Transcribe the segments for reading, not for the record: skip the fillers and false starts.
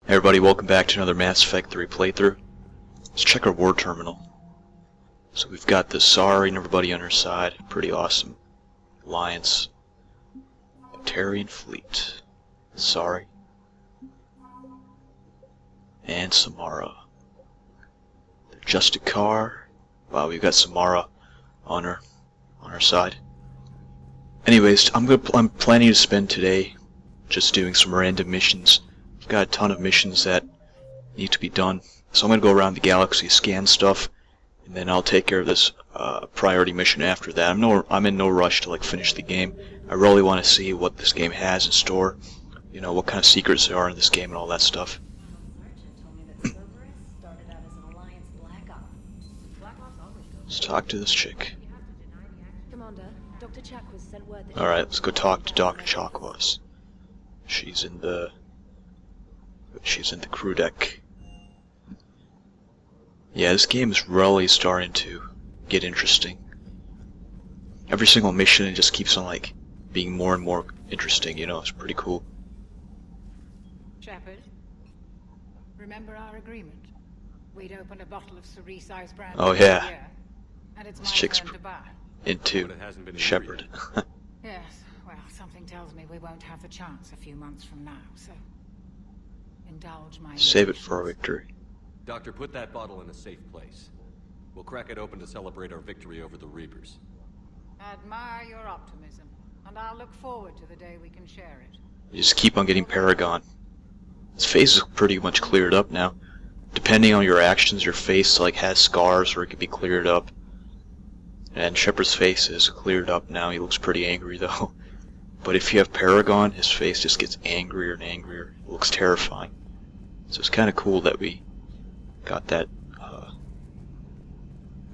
Hey everybody, welcome back to another Mass Effect 3 playthrough. Let's check our war terminal. So we've got the Asari and everybody on our side. Pretty awesome. Alliance. Turian fleet. Asari. And Samara. Just a car. Wow, we've got Samara on our side. Anyways, I'm planning to spend today just doing some random missions. I've got a ton of missions that need to be done, so I'm gonna go around the galaxy, scan stuff, and then I'll take care of this priority mission after that. I'm in no rush to finish the game. I really want to see what this game has in store. You know, what kind of secrets there are in this game and all that stuff. Let's talk to this chick. Alright, let's go talk to Dr. Chakwas. She's in the crew deck. Yeah, this game is really starting to get interesting. Every single mission, it just keeps on being more and more interesting, you know, it's pretty cool. Shepard, remember our agreement? We'd open a bottle of Cerberus brand. Oh yeah. Year, and it's This my chick's turn to buy. into Shepard. Yes, well, something tells me we won't have the chance a few months from now, so indulge my Save it for our victory. Doctor, put that bottle in a safe place. We'll crack it open to celebrate our victory over the Reapers. Admire your optimism, and I'll look forward to the day we can share it. You just keep on getting Paragon. His face is pretty much cleared up now. Depending on your actions, your face has scars or it could be cleared up. And Shepard's face is cleared up now. He looks pretty angry though. But if you have Paragon, his face just gets angrier and angrier. It looks terrifying. So it's kind of cool that we got that.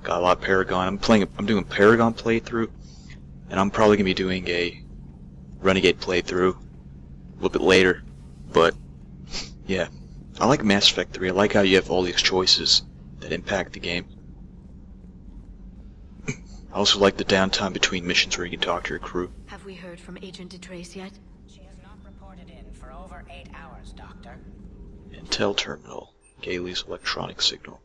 Got a lot of Paragon. I'm doing a Paragon playthrough, and I'm probably gonna be doing a Renegade playthrough a little bit later. But yeah, I like Mass Effect 3. I like how you have all these choices that impact the game. I also like the downtime between missions where you can talk to your crew. Have we heard from Agent DeTrace yet? She has not reported in for over 8 hours, Doctor. Intel terminal. Gailey's electronic signal.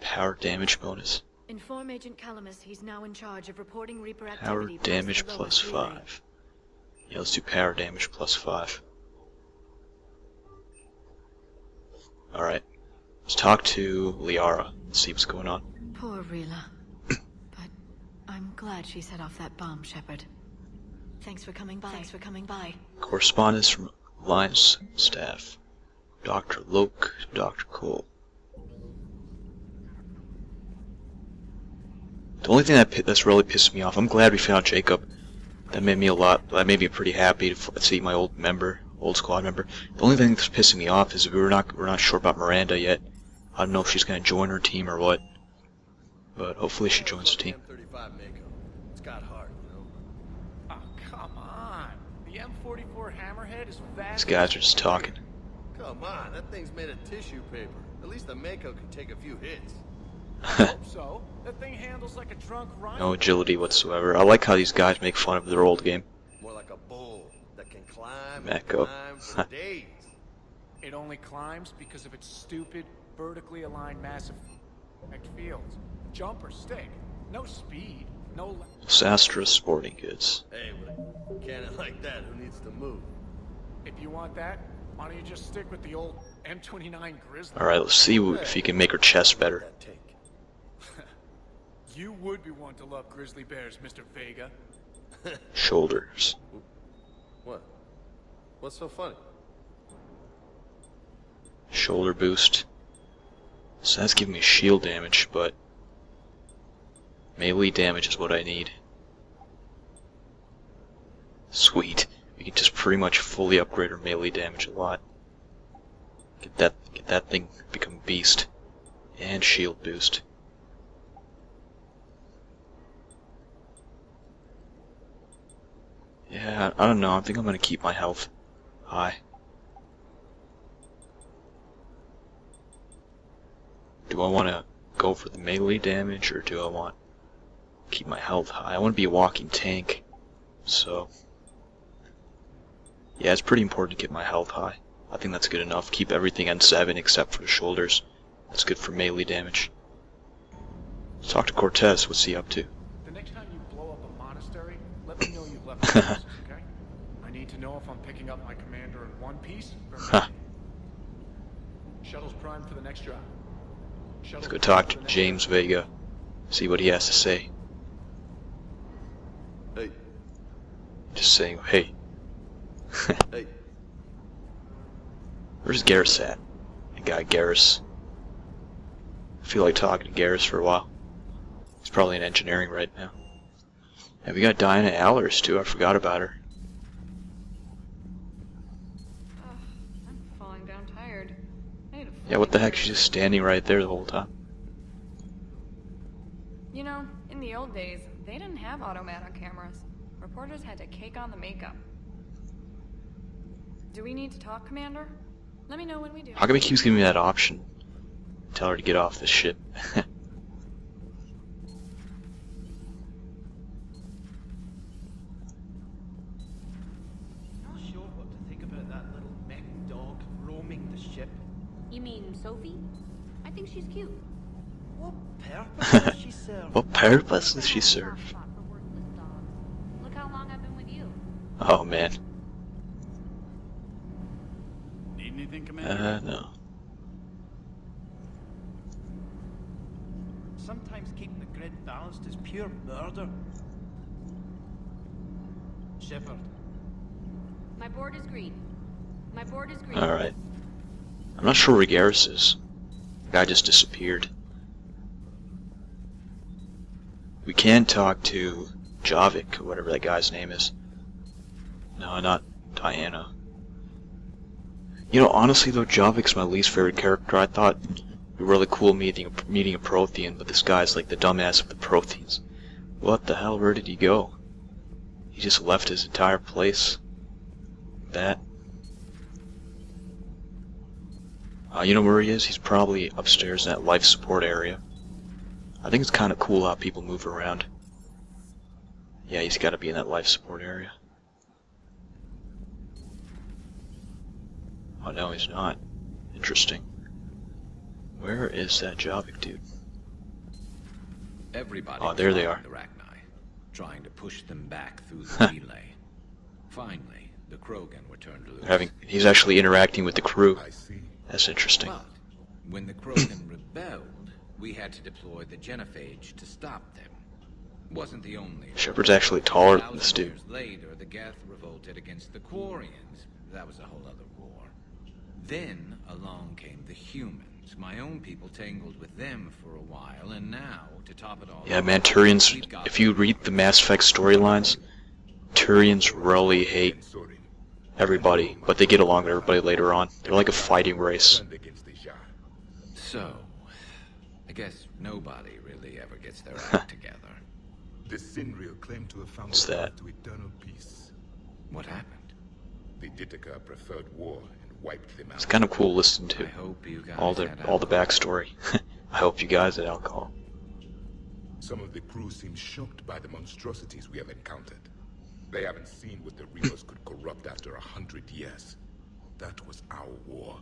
Power damage bonus. Inform Agent Calamus he's now in charge of reporting Reaper Power activity. damage plus 5. Yeah, let's do power damage plus 5. Alright. Let's talk to Liara and see what's going on. Poor Rila. But I'm glad she set off that bomb, Shepard. Thanks for coming by. Correspondence from Alliance staff. Dr. Loke to Dr. Cole. The only thing that's really pissed me off, I'm glad we found Jacob. That made me pretty happy to see my old squad member. The only thing that's pissing me off is we're not sure about Miranda yet. I don't know if she's gonna join her team or what. But hopefully she joins the team. It's got heart, you know. Oh, come on. The M44 Hammerhead is vast. These guys are just talking. Come on, that thing's made of tissue paper. At least the Mako can take a few hits. I hope so. That thing handles like a drunk rhino. No agility whatsoever. I like how these guys make fun of their old game. More like a bull that can climb Mako. and climb for days. It only climbs because of its stupid, vertically aligned massive fields. Jump or stick. No speed. No... Sastra Sporting Goods. Hey, with a cannon like that, who needs to move? If you want that, why don't you just stick with the old M29 Grizzly? Alright, let's see if he can make her chest better. That tank. You would be one to love grizzly bears, Mr. Vega. Shoulders. What? What's so funny? Shoulder boost. So that's giving me shield damage, but melee damage is what I need. Sweet. We can just pretty much fully upgrade our melee damage a lot. Get that thing become beast. And shield boost. Yeah, I don't know. I think I'm gonna keep my health high. Do I want to go for the melee damage, or do I want to keep my health high? I want to be a walking tank, so yeah, it's pretty important to get my health high. I think that's good enough. Keep everything on 7 except for the shoulders. That's good for melee damage. Let's talk to Cortez. What's he up to? The next time you blow up a monastery, let me know you've left the pieces, okay? I need to know if I'm picking up my commander in one piece or not. Shuttle's primed for the next job. Let's go talk to James Vega. See what he has to say. Hey. Just saying, hey. Hey. Where's Garrus at? The guy Garrus. I feel like talking to Garrus for a while. He's probably in engineering right now. And we got Diana Allers too. I forgot about her. I'm falling down tired. Yeah, what the heck? She's just standing right there the whole time. You know, in the old days, they didn't have automatic cameras. Reporters had to cake on the makeup. Do we need to talk, Commander? Let me know when we do. How come he keeps giving me that option? Tell her to get off the ship. Not sure what to think about that little mech dog roaming the ship. You mean Sophie? I think she's cute. What purpose does she serve? What purpose does she serve? Look how long I've been with you. Oh man. Need anything, Commander? No. Sometimes keeping the grid balanced is pure murder. Shepard. My board is green. My board is green. Alright. I'm not sure where Garrus is. The guy just disappeared. We can talk to Javik, or whatever that guy's name is. No, not Diana. You know, honestly though, Javik's my least favorite character. I thought it'd be really cool meeting a Prothean, but this guy's like the dumbass of the Protheans. What the hell, where did he go? He just left his entire place. That. You know where he is? He's probably upstairs in that life support area. I think it's kind of cool how people move around. Yeah, he's got to be in that life support area. Oh no, he's not. Interesting. Where is that Javik dude? Everybody Oh, there they was are. the Rachni, trying to push them back through the relay. Finally, the Krogan were turned loose. He's actually interacting with the crew. I see. That's interesting. But when the Krogan rebelled, we had to deploy the genophage to stop them. Wasn't the only. Shepard's actually taller than this 1,000 dude. years later, the Geth revolted against the Quarians. That was a whole other war. Then along came the humans. My own people tangled with them for a while, and now, to top it all Yeah, off, man, Turians, we've got if you read the Mass Effect storylines, Turians really hate everybody, but they get along with everybody later on. They're like a fighting race. So, I guess nobody really ever gets their act together. The Sinreal claim to have found What's the that? path to eternal peace. What happened? The Ditaka preferred war and wiped them out. It's kind of cool listening to I hope you guys all the had backstory. I hope you guys had alcohol. Some of the crew seem shocked by the monstrosities we have encountered. They haven't seen what the Reapers could corrupt after 100 years. That was our war.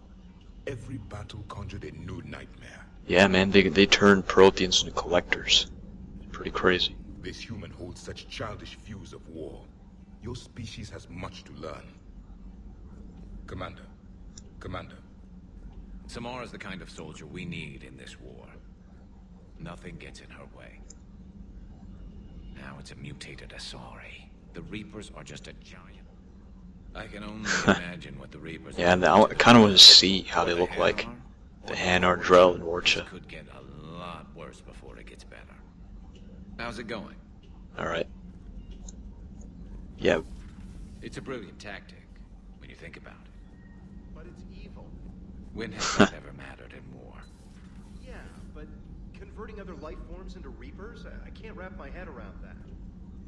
Every battle conjured a new nightmare. Yeah, man, they turned Protheans into collectors. Pretty crazy. This human holds such childish views of war. Your species has much to learn. Commander. Samara's the kind of soldier we need in this war. Nothing gets in her way. Now it's a mutated Asari. The Reapers are just a giant. I can only imagine what the Reapers Yeah, and I kind of want to see how they look like. The Hanar, Drell, and Warcha. This could get a lot worse before it gets better. How's it going? Alright. Yeah, It's a brilliant tactic, when you think about it. But it's evil. When has that ever mattered in war? Yeah, but converting other life forms into Reapers? I can't wrap my head around that.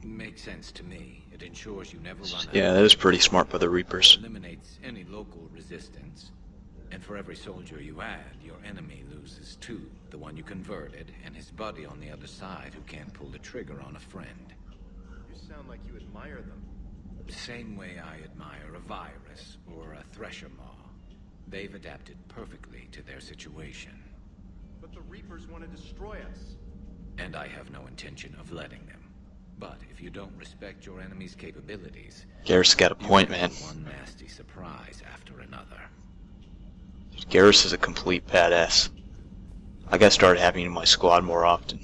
Makes sense to me. It ensures you never run out. yeah, that is pretty smart by the Reapers. Eliminates any local resistance. And for every soldier you add, your enemy loses two. The one you converted, and his buddy on the other side who can't pull the trigger on a friend. You sound like you admire them. Same way I admire a virus or a thresher maw. They've adapted perfectly to their situation. But the Reapers want to destroy us. And I have no intention of letting them. But if you don't respect your enemy's capabilities, Garrus got a point, man. One nasty surprise after another. Garrus is a complete badass. I gotta start having him in my squad more often.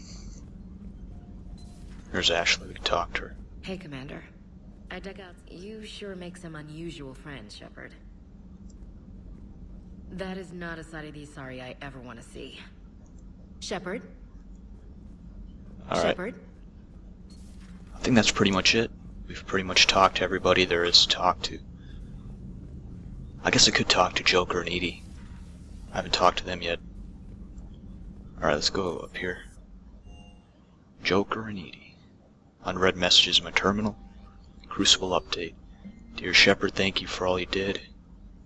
Here's Ashley, we can talk to her. Hey, Commander. I dug out. You sure make some unusual friends, Shepard. That is not a side of the Asari I ever want to see. Shepard? Alright. Shepard? I think that's pretty much it. We've pretty much talked to everybody there is to talk to. I guess I could talk to Joker and Edie. I haven't talked to them yet. Alright, let's go up here. Joker and Edie. Unread messages in my terminal. Crucible update. Dear Shepard, thank you for all you did.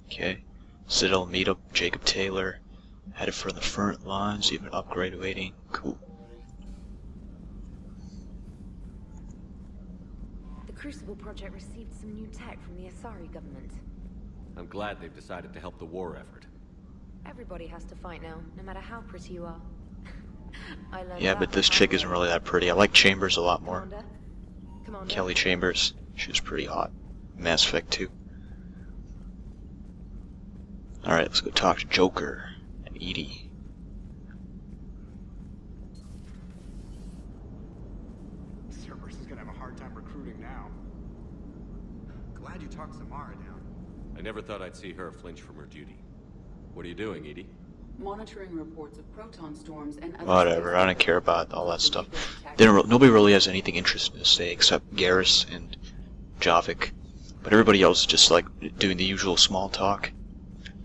Okay. Citadel meetup, Jacob Taylor. Headed for the front lines, even upgrade waiting. Cool. The Crucible project received some new tech from the Asari government. I'm glad they've decided to help the war effort. Everybody has to fight now, no matter how pretty you are. I learned Yeah, but this chick isn't really that pretty. I like Chambers a lot more. Commander. Kelly Chambers. She was pretty hot. Mass Effect 2. Alright, let's go talk to Joker and Edie. Cerberus is gonna have a hard time recruiting now. Glad you talked Samara down. I never thought I'd see her flinch from her duty. What are you doing, Edie? Monitoring reports of proton storms and other Whatever, I don't care about all that stuff. Nobody really has anything interesting to say except Garrus and Javik. But everybody else is just like doing the usual small talk.